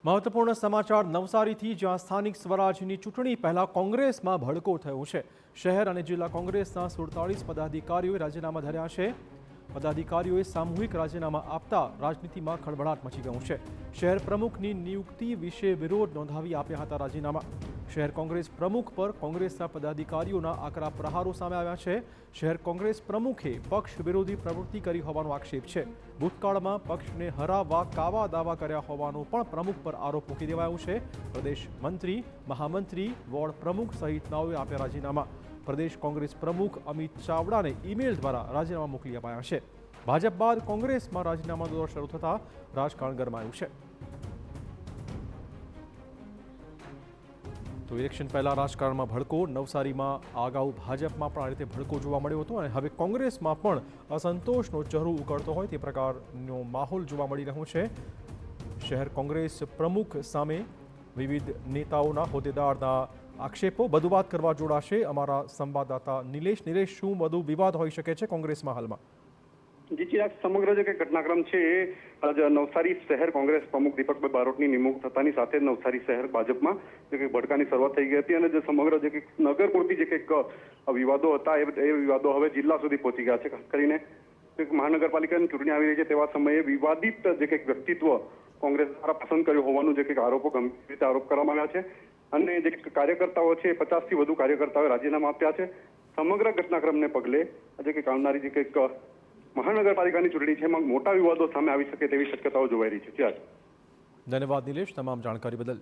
મહત્વપૂર્ણ સમાચાર નવસારીથી, જ્યાં સ્થાનિક સ્વરાજની ચૂંટણી પહેલા કોંગ્રેસમાં ભડકો થયો છે। શહેર અને જિલ્લા કોંગ્રેસના 47 પદાધિકારીઓએ રાજીનામા ધર્યા છે। પદાધિકારીઓએ સામૂહિક રાજીનામા આપતા રાજનીતિમાં ખળભળાટ મચી ગયો છે। શહેર પ્રમુખની નિયુક્તિ વિશે વિરોધ નોંધાવી આપ્યા હતા રાજીનામા। શહેર કોંગ્રેસ પ્રમુખ પર કોંગ્રેસના પદાધિકારીઓના આકરા પ્રહારો સામે આવ્યા છે। શહેર કોંગ્રેસ પ્રમુખે પક્ષ વિરોધી પ્રવૃત્તિ કરી હોવાનો આક્ષેપ છે। ભૂતકાળમાં પક્ષને હરાવવા કાવા દાવા કર્યા હોવાનો પણ પ્રમુખ પર આરોપ મૂકી દેવાયો છે। પ્રદેશ મંત્રી, મહામંત્રી, વોર્ડ પ્રમુખ સહિતનાઓએ આપ્યા રાજીનામા। પ્રદેશ કોંગ્રેસ પ્રમુખ અમિત ચાવડાને ઈમેલ દ્વારા રાજીનામા મોકલી અપાયા છે। ભાજપ બાદ કોંગ્રેસમાં રાજીનામા દોર શરૂ થતા રાજકારણ ગરમાયું છે। તો ઇલેક્શન પહેલા રાજકારણમાં ભડકો। નવસારીમાં અગાઉ ભાજપમાં પણ આ રીતે ભડકો જોવા મળ્યો હતો અને હવે કોંગ્રેસમાં પણ અસંતોષનો ચહેરો ઉકળતો હોય તે પ્રકારનો માહોલ જોવા મળી રહ્યો છે। શહેર કોંગ્રેસ પ્રમુખ સામે વિવિધ નેતાઓના, હોદ્દેદારના આક્ષેપો। વધુ વાત કરવા જોડાશે અમારા સંવાદદાતા નિલેશ। શું વધુ વિવાદ હોઈ શકે છે કોંગ્રેસમાં હાલમાં? જી ચિરાગ, સમગ્ર જે ઘટનાક્રમ છે એ નવસારી શહેર કોંગ્રેસ પ્રમુખ દીપકભાઈ બારોટની નિમણૂક થતાની સાથે નવસારી શહેર ભાજપમાં જે ભડકાની શરૂઆત થઈ ગઈ હતી અને જે સમગ્ર જે નગર પૂરતી જે વિવાદો હતા એ વિવાદો હવે જિલ્લા સુધી પહોંચી ગયા છે। ખાસ કરીને મહાનગરપાલિકાની ચૂંટણી આવી રહી છે તેવા સમયે વિવાદિત જે વ્યક્તિત્વ કોંગ્રેસ દ્વારા પસંદ કર્યું હોવાનું જે આરોપો ગંભીર રીતે આરોપ કરવામાં આવ્યા છે અને જે કાર્યકર્તાઓ છે 50થી વધુ કાર્યકર્તાઓએ રાજીનામા આપ્યા છે। સમગ્ર ઘટનાક્રમને પગલે આજે આવનારી જે મહાનગરપાલિકાની ચૂંટણી છે એમાં મોટા વિવાદો સામે આવી શકે તેવી શક્યતાઓ જોવાઈ રહી છે। ધન્યવાદ નિલેશ, તમામ જાણકારી બદલ।